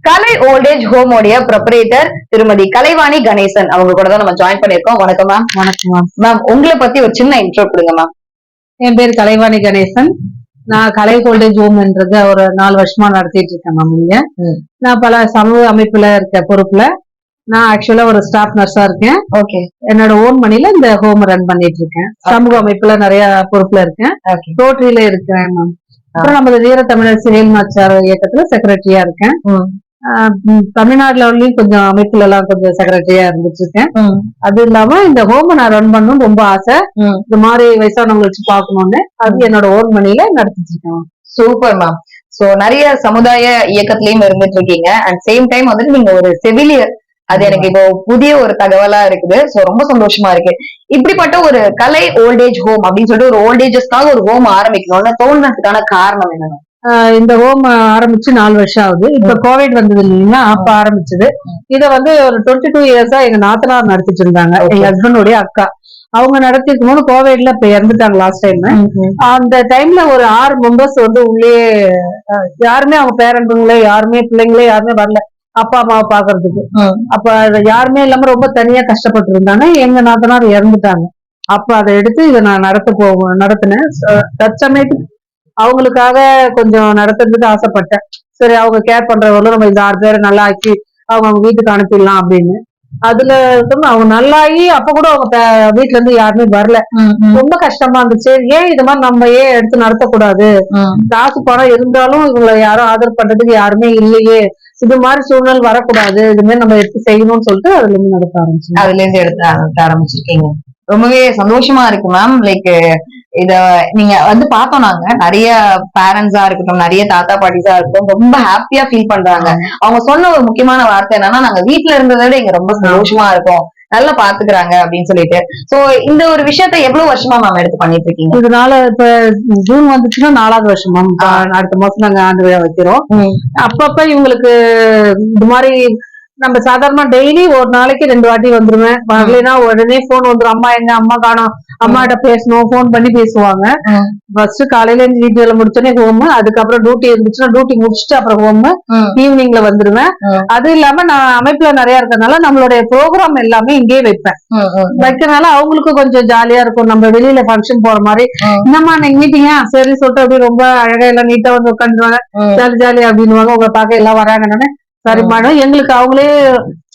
கலை voltage home உடைய proprietor திருமதி கலைவாணி கணேசன் அவங்க கூட தான் நம்ம ஜாயின் பண்ணிருக்கோம். வணக்கம் மேம். வணக்கம் மேம். மேம் உங்களை பத்தி ஒரு சின்ன இன்ட்ரோ கொடுங்க மேம். என் பேர் கலைவாணி கணேசன். நான் கலை ஓல்டேஜ் ஹோம்ன்றது ஒரு 4 வருஷமா நடத்திட்டு இருக்கேன் மேம். இங்க நான் பல சமூக அமைப்புல இருக்க பொறுப்புல நான் ஆக்சுவலா ஒரு ஸ்டாஃப் நர்ஸா இருக்கேன். ஓகே. என்னோட ஓன் மணில இந்த ஹோம் ரன் பண்ணிட்டு இருக்கேன். சமூக அமைப்புல நிறைய பொறுப்புல இருக்கேன். ரோட்டரியில இருக்கிறேன் மேம். அப்புறம் நமது வீர தமிழர் சிறையில் நாச்சார் இயக்கத்துல செக்ரட்டரியா இருக்கேன். தமிழ்நாடுல கொஞ்சம் அமைப்புல எல்லாம் கொஞ்சம் செக்ரட்டரியா இருந்துட்டு இருக்கேன். அது இல்லாம இந்த ஹோம் நான் ரன் பண்ணணும் ரொம்ப ஆசை. இந்த மாதிரி வயசானவங்களை வச்சு பாக்கணும்னு அது என்னோட ஓன் மணில நடத்திட்டு இருக்கேன். Super ma'am. சோ நிறைய சமுதாய இயக்கத்திலயும் இருந்துட்டு இருக்கீங்க. அண்ட் சேம் டைம் வந்துட்டு நீங்க ஒரு செவிலியர். அது எனக்கு இப்போ புதிய ஒரு தகவலா இருக்குது. சோ ரொம்ப சந்தோஷமா இருக்கு. இப்படிப்பட்ட ஒரு கலை ஓல்டேஜ் ஹோம் அப்படின்னு சொல்லிட்டு ஒரு ஓல்டேஜஸ்க்காக ஒரு ஹோம் ஆரம்பிக்கணும்னு தோணுறதுக்கான காரணம் என்னன்னா, இந்த ஹோம் ஆரம்பிச்சு 4 வருஷம் ஆகுது. இப்ப கோவிட் வந்தது இல்லைங்களா, அப்ப ஆரம்பிச்சது. இத ஒரு 22 இயர்ஸா எங்க நாத்தனார் நடத்திட்டு இருந்தாங்க. எங்க ஹஸ்பண்டோடைய அக்கா அவங்க நடத்திருக்கும் போது கோவிட்ல இப்ப இறந்துட்டாங்க லாஸ்ட் டைம். அந்த டைம்ல ஒரு 6 மெம்பர்ஸ் உள்ளே யாருமே அவங்க பேரண்ட்ங்களே யாருமே பிள்ளைங்களே யாருமே வரல அப்பா அம்மாவை பாக்குறதுக்கு. அப்ப யாருமே இல்லாம ரொம்ப தனியா கஷ்டப்பட்டு இருந்தாங்க. எங்க நாத்தனார் இறந்துட்டாங்க. அப்ப அதை எடுத்து இதை நான் நடத்தினேன். தற்சமயத்துக்கு அவங்களுக்காக கொஞ்சம் நடத்துறதுக்கு ஆசைப்பட்டேன். சரி அவங்க கேர் பண்றவங்களும் நம்ம இந்த 6 பேரை நல்லா ஆக்கி அவங்க வீட்டுக்கு அனுப்பிடலாம் அப்படின்னு. அதுல அவங்க நல்லாயி அப்ப கூட அவங்க வீட்டுல இருந்து யாருமே வரல. ரொம்ப கஷ்டமா இருந்துச்சு. ஏன் இது மாதிரி நம்ம ஏன் எடுத்து நடத்தக்கூடாது? காசு பணம் இருந்தாலும் இவங்களை யாரும் ஆதரவு பண்றதுக்கு யாருமே இல்லையே, இது மாதிரி சூழ்நிலை வரக்கூடாது, இது மாதிரி நம்ம எடுத்து செய்யணும்னு சொல்லிட்டு அதுல இருந்து நடத்த ஆரம்பிச்சு அதுல இருந்து எடுத்து ஆரம்பிச்சிருக்கீங்க. ரொம்பவே சந்தோஷமா இருக்கு மேம். லைக் இத நீங்க பார்த்தோம், நாங்க நிறைய பேரண்ட்ஸா இருக்கட்டும், நிறைய தாத்தா பாட்டிஸா இருக்கட்டும் ரொம்ப ஹாப்பியா ஃபீல் பண்றாங்க. அவங்க சொன்ன ஒரு முக்கியமான வார்த்தை என்னன்னா, நாங்க வீட்டுல இருந்ததை விட இங்க ரொம்ப சந்தோஷமா இருக்கோம், நல்லா பாத்துக்கிறாங்க அப்படின்னு சொல்லிட்டு. சோ இந்த ஒரு விஷயத்த எவ்வளவு வருஷமா மேம் எடுத்து பண்ணிட்டு இருக்கீங்க? இதனால இப்ப ஜூன் வந்துச்சுன்னா 4வது வருஷம் மேம். அடுத்த மாசம் நாங்க ஆண்டு விழா வைக்கிறோம். அப்பப்ப இவங்களுக்கு இந்த மாதிரி நம்ம சாதாரணமா டெய்லி ஒரு நாளைக்கு 2 வாட்டி வந்துருவேன். வரலைன்னா உடனே போன் வந்துடும். அம்மா எங்க, அம்மா காணோம், அம்மாட்ட பேசணும், போன் பண்ணி பேசுவாங்க. ஃபர்ஸ்ட் காலையில வீட்டுல முடிச்சோடனே ஹோம், அதுக்கப்புறம் டியூட்டி இருந்துச்சுன்னா டியூட்டி முடிச்சுட்டு அப்புறம் ஹோம், ஈவினிங்ல வந்துருவேன். அது இல்லாம நான் அமைப்புல நிறைய இருக்கறதுனால நம்மளுடைய ப்ரோக்ராம் எல்லாமே இங்கே வைப்பேன். வைக்கிறதுனால அவங்களுக்கு கொஞ்சம் ஜாலியா இருக்கும். நம்ம வெளியில ஃபங்க்ஷன் போற மாதிரி என்னம்மா நீங்க மீட்டிங்க சரி சொல்லிட்டு அப்படி ரொம்ப அழகா எல்லாம் நீட்டா வந்து உட்காந்துருவாங்க. ஜாலி ஜாலி அப்படின்னுவாங்க. உங்களை பார்க்க எல்லாம் வராங்கன்னு சரி மேடம். எங்களுக்கு அவங்களே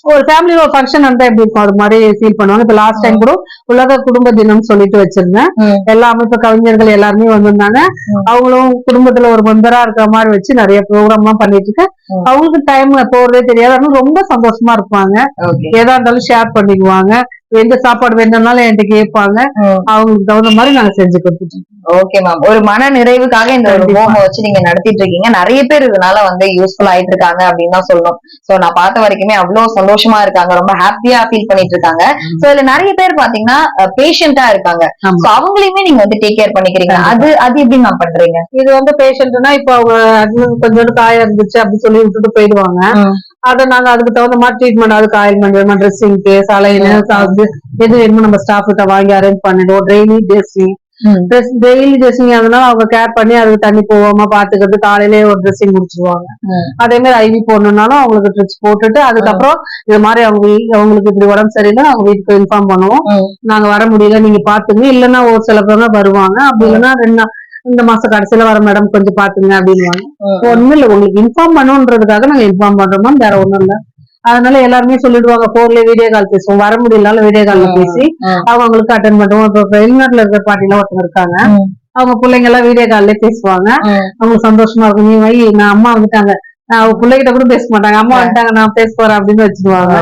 ஒரு ஃபேமிலியில ஒரு ஃபங்க்ஷன் வந்தா எப்படி இருக்கும் அது மாதிரி ஃபீல் பண்ணுவாங்க. இப்ப லாஸ்ட் டைம் கூட உலக குடும்ப தினம் சொல்லிட்டு வச்சிருந்தேன். எல்லா அமைப்பு கவிஞர்கள் எல்லாருமே வந்திருந்தாங்க. அவங்களும் குடும்பத்துல ஒரு மெம்பரா இருக்கிற மாதிரி வச்சு நிறைய ப்ரோக்ராம் எல்லாம் பண்ணிட்டு இருக்கேன். அவங்களுக்கு டைம் போறதே தெரியாது. ரொம்ப சந்தோஷமா இருப்பாங்க. ஏதா இருந்தாலும் ஷேர் பண்ணிக்குவாங்க. எந்த சாப்பாடு வேணும்னாலும் என்கிட்ட கேட்பாங்க. அவங்களுக்கு தகுந்த மாதிரி நாங்க செஞ்சு கொடுத்துட்டோம். Okay ma'am. ஒரு மன நிறைவுக்காக இந்த ஒரு ஹோமை வச்சு நீங்க நடத்திட்டு இருக்கீங்க. நிறைய பேர் இதனால யூஸ்ஃபுல் ஆயிட்டு இருக்காங்க அப்படின்னு தான் சொல்லணும். சோ நான் பார்த்த வரைக்குமே அவ்வளவு சந்தோஷமா இருக்காங்க, ரொம்ப ஹாப்பியா ஃபீல் பண்ணிட்டு இருக்காங்க. சோ இதுல நிறைய பேர் பாத்தீங்கன்னா பேஷண்டா இருக்காங்க. சோ அவங்களையுமே நீங்க டேக் கேர் பண்ணிக்கிறீங்க. அது எப்படி நான் பண்றீங்க? இது பேஷண்ட்னா இப்ப அவங்க கொஞ்சோண்டு காயம் இருந்துச்சு அப்படின்னு சொல்லி விட்டுட்டு போயிடுவாங்க. அதை நாங்க அதுக்கு தகுந்த மாதிரி ட்ரீட்மெண்ட், அதுக்கு ஆயில்மெண்ட், ட்ரெஸ்ஸிங்க்கு, சலைன்னு எது வேணுமோ நம்ம ஸ்டாஃப் கிட்ட வாங்கி அரேஞ்ச் பண்ணிடுவோம். டெய்லி ட்ரெஸ்ஸிங் அதனால அவங்க கேர் பண்ணி அதுக்கு தண்ணி போகாம பாத்துக்கிறது. காலையிலேயே ஒரு ட்ரெஸ்ஸிங் முடிச்சிருவாங்க. அதே மாதிரி ஐவி போடணும்னாலும் அவங்களுக்கு ட்ரெஸ் போட்டுட்டு அதுக்கப்புறம் இது மாதிரி அவங்களுக்கு இப்படி உடம்பு சரியில்லை அவங்க வீட்டுக்கு இன்ஃபார்ம் பண்ணுவோம். நாங்க வர முடியல நீங்க பாத்துங்க, இல்லைன்னா ஒரு சில பேர் வருவாங்க. அப்படி இல்லைன்னா இந்த மாசம் கடைசியில வர மேடம் கொஞ்சம் பாத்துங்க அப்படின்வாங்க. ஒண்ணும் இல்ல, உங்களுக்கு இன்ஃபார்ம் பண்ணுன்றதுக்காக நாங்க இன்ஃபார்ம் பண்றோமா, வேற ஒண்ணும் இல்ல. அதனால எல்லாருமே சொல்லிடுவாங்க போன்ல வீடியோ கால் பேசுவோம். வர முடியலனாலும் வீடியோ கால்ல பேசி அவங்களுக்கு அட்டென்ட் பண்ணுவோம். இப்ப வெளிநாட்டுல இருக்கிற பாட்டிலாம் ஒருத்தங்க இருக்காங்க. அவங்க பிள்ளைங்க எல்லாம் வீடியோ கால்ல பேசுவாங்க. அவங்களுக்கு சந்தோஷமா இருக்கும். நீ வை, நான் அம்மா வந்துட்டாங்க, அவங்க பிள்ளைகிட்ட கூட பேச மாட்டாங்க, அம்மா வந்துட்டாங்க நான் பேச போறேன் அப்படின்னு வச்சுக்குவாங்க.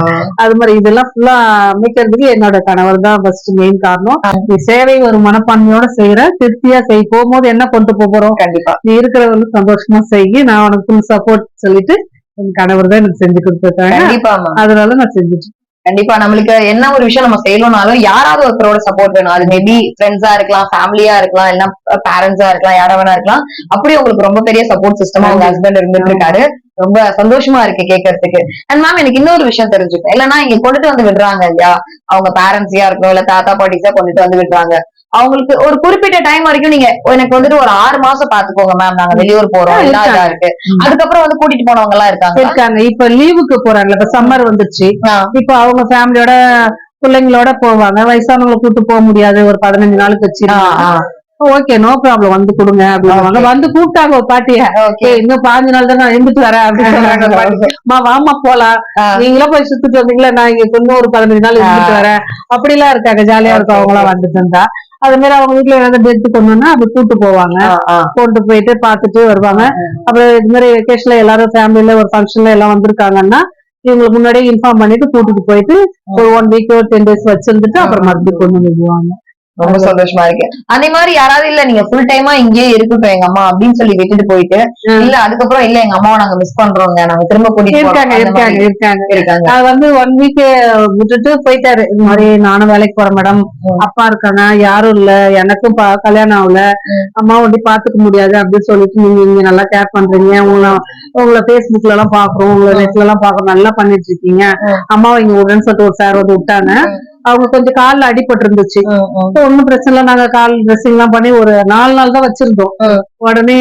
அது மாதிரி இதெல்லாம் ஃபுல்லா அமைக்கிறதுக்கு என்னோட கணவர் தான் ஃபர்ஸ்ட் மெயின் காரணம். நீ சேவை ஒரு மனப்பான்மையோட செய்யற, திருப்தியா செய், போகும்போது என்ன கொண்டு போறோம், கண்டிப்பா நீ இருக்கிறவங்க சந்தோஷமா செய்ய, நான் உனக்கு ஃபுல் சப்போர்ட் சொல்லிட்டு என் கணவர் தான் எனக்கு செஞ்சு கொடுத்துருக்காங்க. அதனால நான் செஞ்சுட்டு கண்டிப்பா நம்மளுக்கு என்ன ஒரு விஷயம் நம்ம செய்யணும்னாலும் யாராவது ஒருத்தரோட சப்போர்ட் வேணும். அது மேபி ஃப்ரெண்ட்ஸா இருக்கலாம், ஃபேமிலியா இருக்கலாம், இல்ல பேரண்ட்ஸா இருக்கலாம், யாரா வேணா இருக்கலாம். அப்படி உங்களுக்கு ரொம்ப பெரிய சப்போர்ட் சிஸ்டமா உங்க ஹஸ்பண்ட் இருந்துட்டு இருக்காரு. ரொம்ப சந்தோஷமா இருக்கு கேட்கறதுக்கு. அண்ட் மேம் எனக்கு இன்னொரு விஷயம் தெரிஞ்சுக்கணும். இல்லைன்னா இங்க கொண்டுட்டு விடுறாங்க இல்லையா, அவங்க பேரண்ட்ஸியா இருக்கணும், இல்ல தாத்தா பாட்டிஸா கொண்டுட்டு விடுறாங்க. அவங்களுக்கு ஒரு குறிப்பிட்ட டைம் வரைக்கும் நீங்க எனக்கு வந்துட்டு ஒரு 6 மாசம் பாத்துக்கோங்க மேம், நாங்க வெளியூர் போறோம் இல்லாதா இருக்கு, அதுக்கப்புறம் வந்து கூட்டிட்டு போனவங்க எல்லாம் இருக்காங்க. இப்ப லீவுக்கு போறாங்க, இப்ப சம்மர் வந்துருச்சு, இப்ப அவங்க ஃபேமிலியோட பிள்ளைங்களோட போவாங்க. வயசானவங்களை கூட்டு போக முடியாது, ஒரு 15 நாளுக்கு வச்சு ஓகே நோ ப்ராப்ளம் வந்து கொடுங்க அப்படின்னு வந்து கூப்பிட்டாங்க ஒரு பாட்டிய. இன்னும் 15 நாள் தான் நான் இருந்துட்டு வரேன் அப்படின்னு சொல்றாங்க. வாமா போலாம், நீங்களும் போய் சுத்திட்டு வந்தீங்களா, நான் இங்க இன்னும் ஒரு 15 நாள் இருந்துட்டு வரேன் அப்படி எல்லாம் இருக்காங்க. ஜாலியா இருக்கும் அவங்க எல்லாம் வந்துட்டு இருந்தா. அது மாதிரி அவங்க வீட்டுல ஏதாவது டெத்து கொண்டுன்னா அப்படி கூட்டு போவாங்க, கொண்டு போயிட்டு பாத்துட்டு வருவாங்க. அப்புறம் இது மாதிரி வெக்கேஷன்ல எல்லாரும் ஃபேமிலில ஒரு ஃபங்க்ஷன்ல எல்லாம் வந்திருக்காங்கன்னா இவங்களுக்கு முன்னாடியே இன்ஃபார்ம் பண்ணிட்டு கூட்டிட்டு போயிட்டு ஒரு 1 வீக் 10 days வச்சிருந்துட்டு அப்புறம் மறுபடியும் கொண்டு வந்துருவாங்க. ரொம்ப சந்தோஷமா இருக்கு. அதே மாதிரி யாராவது இல்ல நீங்க ஃபுல் டைமா இங்கேயே இருக்கட்டும் எங்க அம்மா அப்படின்னு சொல்லி விட்டுட்டு போயிட்டு, இல்ல அதுக்கப்புறம் இல்ல எங்க அம்மாவை நாங்க மிஸ் பண்றோங்க, நாங்க திரும்ப கூட்டிட்டு இருக்காங்க. அது வந்து 1 வீக் விட்டுட்டு போயிட்டாரு. இது மாதிரி நானும் வேலைக்கு போறேன் மேடம், அப்பா இருக்காங்க, யாரும் இல்ல, எனக்கும் கல்யாணம் ஆகல, அம்மா ஒண்டி பாத்துக்க முடியாது அப்படின்னு சொல்லிட்டு நீங்க இங்க நல்லா கேர் பண்றீங்க, உங்களை பேஸ்புக்ல எல்லாம் பாக்குறோம், உங்களை நெட்ல எல்லாம் பாக்குறோம், நல்லா பண்ணிட்டு இருக்கீங்க, அம்மாவை இங்க உடனே சொல்லிட்டு ஒரு சார் வந்து விட்டாங்க. அவங்க கொஞ்சம் கால்ல அடிபட்டு இருந்துச்சு, ஒன்னும் பிரச்சனை இல்ல, நாங்க கால் ட்ரெஸ்ஸிங் எல்லாம் பண்ணி ஒரு 4 நாள் தான் வச்சிருந்தோம். உடனே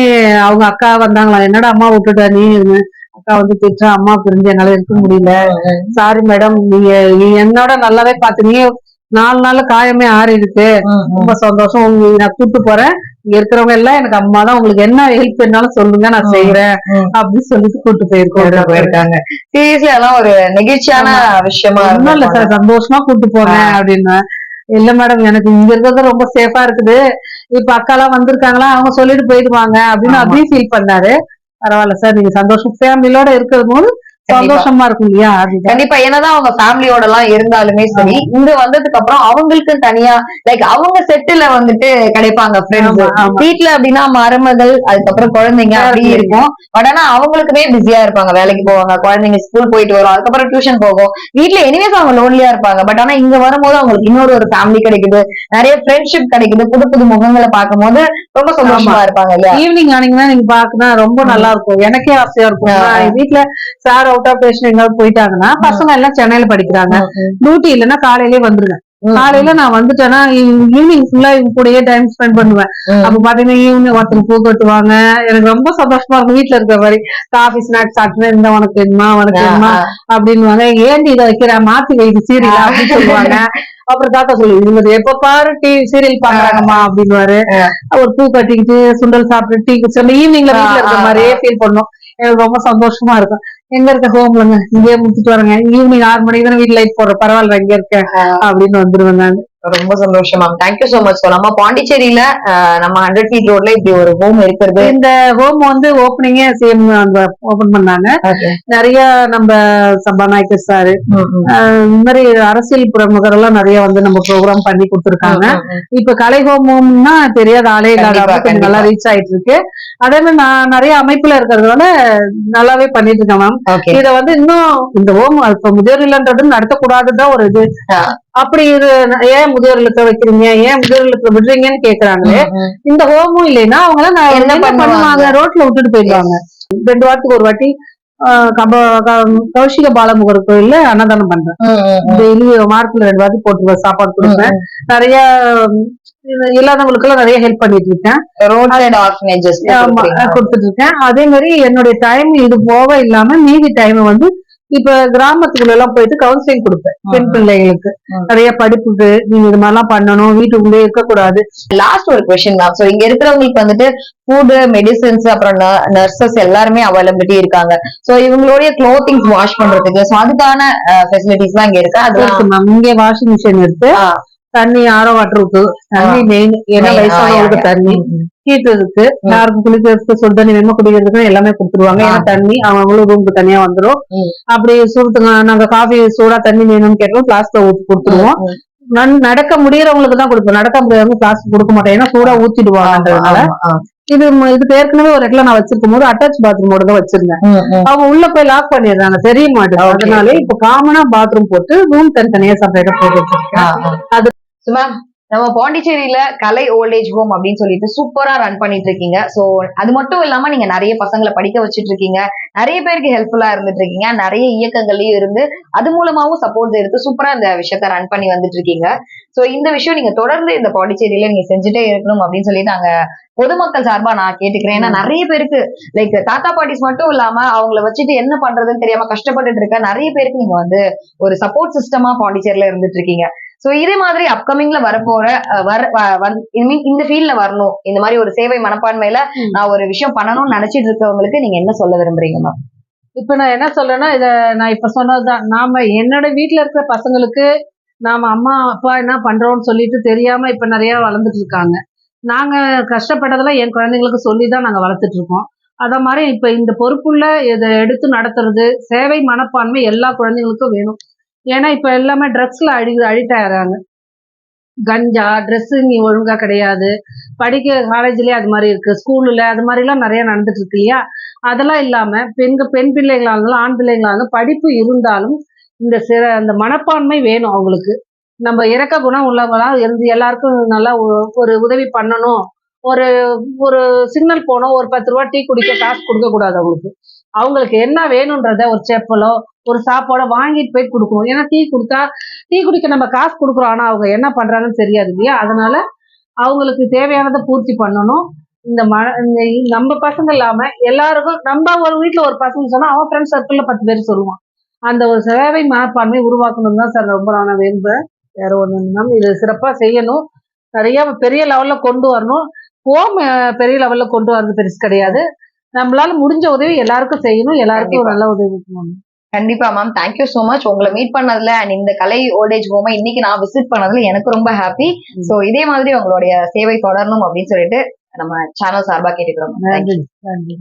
அவங்க அக்கா வந்தாங்களா, என்னடா அம்மா விட்டுட்டா நீ, அக்கா வந்து திட்டுறா, அம்மா பிரிஞ்சு என்னால இருக்க முடியல, சாரி மேடம், நீங்க என்னோட நல்லாவே பாத்துனீங்க, 4 நாள்ல காயமே ஆறி இருக்கு, ரொம்ப சந்தோஷம், உங்களுக்கு நான் கூட்டு போறேன், இங்க இருக்கிறவங்க எல்லாம் எனக்கு அம்மா தான், உங்களுக்கு என்ன ஹெல்ப் வேணாலும் சொல்லுங்க நான் செய்யறேன் அப்படின்னு சொல்லிட்டு கூட்டு போயிருக்காங்க. சீரியஸ்லி அதெல்லாம் ஒரு நெகிழ்ச்சியான விஷயமா இல்ல சார், சந்தோஷமா கூட்டு போனேன் அப்படின்னு. இல்ல மேடம் எனக்கு இங்க இருக்கிறது ரொம்ப சேஃபா இருக்குது, இப்ப அக்கா எல்லாம் வந்திருக்காங்களா அவங்க சொல்லிட்டு போயிடுவாங்க அப்படின்னு அப்படியே ஃபீல் பண்ணாரு. பரவாயில்ல சார், நீங்க சந்தோஷம் ஃபேமிலியோட இருக்கிறது போது சந்தோஷமா இருக்கும் இல்லையா. கண்டிப்பா, என்னதான் அவங்க ஃபேமிலியோட எல்லாம் இருந்தாலுமே சரி, இங்க வந்ததுக்கு அப்புறம் அவங்களுக்கு தனியா லைக் அவங்க செட்டுல வந்துட்டு கிடைப்பாங்க ஃப்ரெண்ட்ஸ். வீட்டுல அப்படின்னா மருமகள், அதுக்கப்புறம் குழந்தைங்க அப்படி இருக்கும். பட் ஆனா அவங்களுக்குமே பிஸியா இருப்பாங்க, வேலைக்கு போவாங்க, குழந்தைங்க ஸ்கூல் போயிட்டு வரும், அதுக்கப்புறம் டியூஷன் போகும், வீட்டுல எனிவேஸ் அவங்க லோன்லியா இருப்பாங்க. பட் ஆனா இங்க வரும்போது அவங்களுக்கு இன்னொரு ஒரு ஃபேமிலி கிடைக்குது, நிறைய ஃப்ரெண்ட்ஷிப் கிடைக்குது, புது புது முகங்களை பார்க்கும் போது ரொம்ப சந்தோஷமா இருப்பாங்க இல்லையா. ஈவினிங் ஆனீங்கன்னா நீங்க பாக்கணும் ரொம்ப நல்லா இருக்கும். எனக்கே ஆசையா இருக்கும். வீட்டுல சார் அவுட் ஆஃப் ஸ்டேஷன் எங்காவது போயிட்டாங்கன்னா, பசங்க எல்லாம் சென்னையில படிக்கிறாங்க, டியூட்டி இல்லைன்னா காலையிலேயே வந்துருவேன். காலையில நான் வந்துட்டேன்னா ஈவினிங் ஃபுல்லா இவங்க கூடயே டைம் ஸ்பெண்ட் பண்ணுவேன். அப்ப பாத்தீங்கன்னா ஈவினிங் ஒருத்தர் பூ கட்டுவாங்க, எனக்கு ரொம்ப சந்தோஷமா இருக்கும். வீட்டுல இருக்கிற மாதிரி காஃபி ஸ்நாக்ஸ் சாப்பிட்டு இந்த உனக்கு என்னமா உனக்கு என்னமா அப்படின்னு, ஏண்டி இதை வைக்கிற, மாத்தி வைக்கு சீரியல் அப்படின்னு சொல்லுவாங்க. அப்புறம் தாத்தா சொல்லு, இவங்க எப்ப பாரு டிவி சீரியல் பாக்குறாங்கம்மா அப்படின்னு ஒரு பூ கட்டிக்கிட்டு சுண்டல் சாப்பிட்டு டீ குடிச்சு நம்ம ஈவினிங்ல வீட்டுல இருக்கிற மாதிரியே ஃபீல் பண்ணோம். எனக்கு ரொம்ப சந்தோஷமா இருக்கும். எங்க இருக்க ஹோம்லங்க இங்கே முடிச்சுட்டு வரேங்க, ஈவினிங் 6 மணிக்கு தானே வீட்டுல லைட் போடுற, பரவாயில்ல இங்க இருக்கேன் அப்படின்னு வந்துருவேன் நான். ரொம்ப சந்தோஷம் மேம், தேங்க்யூ சோ மச். நம்ம பாண்டிச்சேரியில நம்ம 100 feet ரோட்ல இப்படி ஒரு ஹோம் இருக்கிறது. இந்த ஹோம் வந்து ஓப்பனிங்கே சேம் ஓபன் பண்ணாங்க. நிறைய நம்ம சபாநாயகர் சாரு, இந்த மாதிரி அரசியல் பிரமுகர் எல்லாம் நிறைய வந்து நம்ம ப்ரோக்ராம் பண்ணி கொடுத்துருக்காங்க. இப்ப கலை ஹோம்னா தெரியாத ஆளே இல்லாத கொஞ்சம் நல்லா ரீச் ஆயிட்டு இருக்கு. அதே மாதிரி நான் நிறைய அமைப்புல இருக்கிறதுனால நல்லாவே பண்ணிட்டு இருக்கேன் மேம். இத வந்து இன்னும் இந்த ஹோம் இப்ப முதியோர் இல்லன்றது நடத்தக்கூடாதுதான் ஒரு இது. அப்படி ஏன் முதியோர் இல்லத்தை வைக்கிறீங்க, ஏன் முதியோர் இல்லத்தை விடுறீங்கன்னு கேக்குறாங்களே. இந்த ஹோமும் இல்லைன்னா அவங்க எல்லாம் என்ன பண்ணுவாங்க, ரோட்ல விட்டுட்டு போயிடுவாங்க. 2 வாரத்துக்கு ஒரு வாட்டி கௌஷிக பாலமுகர் கோயில்ல அன்னதானம் பண்றேன். டெய்லி வாரத்துல 2 வாட்டி போட்டு சாப்பாடு கொடுப்பேன். நிறைய இல்லாதவங்களுக்கு எல்லாம் நிறைய ஹெல்ப் பண்ணிட்டு இருக்கேன், கொடுத்துட்டு இருக்கேன். அதே மாதிரி என்னுடைய டைம் இது போக இல்லாம மீதி டைம் வந்து இப்ப கிராமத்துக்குள்ள எல்லாம் போயிட்டு கவுன்சிலிங் கொடுப்பேன். பெண் பிள்ளைகளுக்கு நிறைய படிப்புக்கு நீங்க இது மாதிரிலாம் பண்ணணும், வீட்டுக்குள்ளே இருக்கக்கூடாது. லாஸ்ட் ஒரு கொஸ்டின் தான். சோ இங்க இருக்கிறவங்களுக்கு வந்துட்டு ஃபுட், மெடிசின்ஸ், அப்புறம் நர்சஸ் எல்லாருமே அவைலபிலிட்டி இருக்காங்க. சோ இவங்களுடைய க்ளோத்திங்ஸ் வாஷ் பண்றதுக்கு சோ அதுக்கான ஃபெசிலிட்டிஸ் எல்லாம் இங்க இருக்கு. அது இருக்கு மேம். இங்கே வாஷிங் மிஷின் இருக்கு, தண்ணி ஆரோ வாட்டர் இருக்கு, தண்ணி மெயின், ஏன்னா வயசானவங்களுக்கு தண்ணி, ஹீட் இருக்கு, யாருக்கும் குளிக்கிறதுக்கு சுடு தண்ணி வேணுமா குடிக்கிறதுக்கு எல்லாமே கொடுத்துருவாங்க. ஏன்னா தண்ணி அவங்களும் ரூமுக்கு தனியா வந்துடும். அப்படி சுடுத்துங்க, நாங்க காஃபி சூடா தண்ணி வேணும்னு கேட்டோம், பிளாஸ்க்ல ஊற்றி கொடுத்துருவோம். நடக்க முடியறவங்களுக்கு தான் கொடுப்போம், நடக்க முடியாதவங்க பிளாஸ்க் கொடுக்க மாட்டேன், ஏன்னா சூடா ஊத்திடுவாங்கன்றதுனால. இதுக்கு ஏற்கனவே ஒரு இடத்துல நான் வச்சிருக்கும் போது அட்டாச் பாத்ரூமோட தான் வச்சிருந்தேன். அவங்க உள்ள போய் லாக் பண்ணிடுறாங்க, தெரிய மாட்டேன். அதனால இப்ப காமனா பாத்ரூம் போட்டு ரூம் தனித்தனியா செப்பரேட்டா போட்டு வச்சிருக்கேன். அது மேம் நம்ம பாண்டிச்சேரியில கலை ஓல்டேஜ் ஹோம் அப்படின்னு சொல்லிட்டு சூப்பரா ரன் பண்ணிட்டு இருக்கீங்க. சோ அது மட்டும் இல்லாம நீங்க நிறைய பசங்களை படிக்க வச்சிட்டு இருக்கீங்க, நிறைய பேருக்கு ஹெல்ப்ஃபுல்லா இருந்துட்டு இருக்கீங்க, நிறைய இயக்கங்களையும் இருந்து அது மூலமாவும் சப்போர்ட் எடுத்து சூப்பரா இந்த விஷயத்த ரன் பண்ணி வந்துட்டு இருக்கீங்க. சோ இந்த விஷயம் நீங்க தொடர்ந்து இந்த பாண்டிச்சேரியில நீங்க செஞ்சுட்டே இருக்கணும் அப்படின்னு சொல்லி நாங்க பொதுமக்கள் சார்பா நான் கேட்டுக்கிறேன். ஏன்னா நிறைய பேருக்கு லைக் தாத்தா பாட்டிஸ் மட்டும் இல்லாம அவங்கள வச்சுட்டு என்ன பண்றதுன்னு தெரியாம கஷ்டப்பட்டுட்டு இருக்க நிறைய பேருக்கு நீங்க வந்து ஒரு சப்போர்ட் சிஸ்டமா பாண்டிச்சேரியில இருந்துட்டு இருக்கீங்க. சோ இதே மாதிரி அப்கமிங்ல வரப்போற இந்த ஃபீல்ட்ல வரணும், இந்த மாதிரி ஒரு சேவை மனப்பான்மையில நான் ஒரு விஷயம் பண்ணணும்னு நினைச்சிட்டு இருக்கவங்களுக்கு நீங்க என்ன சொல்ல விரும்புறீங்க மேம்? இப்ப நான் என்ன சொல்றேன்னா, இத நான் இப்ப சொன்னதுதான். நாம என்னோட வீட்டுல இருக்கிற பசங்களுக்கு நாம அம்மா அப்பா என்ன பண்றோம்னு சொல்லிட்டு தெரியாம இப்ப நிறைய வளர்ந்துட்டு இருக்காங்க. நாங்க கஷ்டப்பட்டதெல்லாம் என் குழந்தைங்களுக்கு சொல்லிதான் நாங்க வளர்த்துட்டு இருக்கோம். அத மாதிரி இப்ப இந்த பொறுப்புள்ள இதை எடுத்து நடத்துறது, சேவை மனப்பான்மை எல்லா குழந்தைங்களுக்கும் வேணும். ஏன்னா இப்ப எல்லாமே ட்ரக்ஸ்ல அடிக்ட் ஆயிடுறாங்க. கஞ்சா, ட்ரெஸ்ஸிங் ஒழுங்கா கிடையாது. படிக்க காலேஜ்லயே அது மாதிரி இருக்கு, ஸ்கூல்ல அது மாதிரி எல்லாம் நிறைய நடந்துட்டு இருக்கு இல்லையா? அதெல்லாம் இல்லாம பெண் பிள்ளைகளா இருந்தாலும் ஆண் பிள்ளைகளா இருந்தாலும் படிப்பு இருந்தாலும் அந்த மனப்பான்மை வேணும் அவங்களுக்கு. நம்ம இரக்க குணம் உள்ளவங்களா இருந்து எல்லாருக்கும் நல்லா ஒரு உதவி பண்ணணும். ஒரு ஒரு சிக்னல் போனோம், ஒரு 10 ரூபா டீ குடிக்க காசு கொடுக்க கூடாது அவங்களுக்கு. அவங்களுக்கு என்ன வேணும்ன்றத ஒரு செப்பலோ ஒரு சாப்பாடோ வாங்கிட்டு போய் கொடுக்கணும். ஏன்னா டீ குடிக்க நம்ம காசு கொடுக்குறோம், ஆனா அவங்க என்ன பண்றாங்கன்னு தெரியாது இல்லையா? அதனால அவங்களுக்கு தேவையானதை பூர்த்தி பண்ணணும். நம்ம பசங்க இல்லாம எல்லாருக்கும், நம்ம ஒரு வீட்டுல ஒரு பசங்க சொன்னா அவன் ஃப்ரெண்ட்ஸ் சர்க்கிள்ல 10 பேர் சொல்லுவான். அந்த ஒரு சேவை மனப்பான்மை உருவாக்கணும் தான் சார் ரொம்ப நான் விரும்புறேன். வேற ஒண்ணு மேம், இது சிறப்பா செய்யணும், நிறைய பெரிய லெவல்ல கொண்டு வரணும். ஹோம் பெரிய லெவல்ல கொண்டு வரது பெருசு கிடையாது. நம்மளால முடிஞ்ச உதவி எல்லாருக்கும் செய்யணும், எல்லாருக்கும் ஒரு நல்ல உதவி இருக்கணும். கண்டிப்பா மேம், தேங்க்யூ சோ மச். உங்களை மீட் பண்ணதுல அண்ட் இந்த கலை ஓல்டேஜ் ஹோமை இன்னைக்கு நான் விசிட் பண்ணதுல எனக்கு ரொம்ப ஹாப்பி. சோ இதே மாதிரி உங்களுடைய சேவை தொடரணும் அப்படின்னு சொல்லிட்டு நம்ம சேனல் சார்பா கேட்டுக்கிறோம். நன்றி.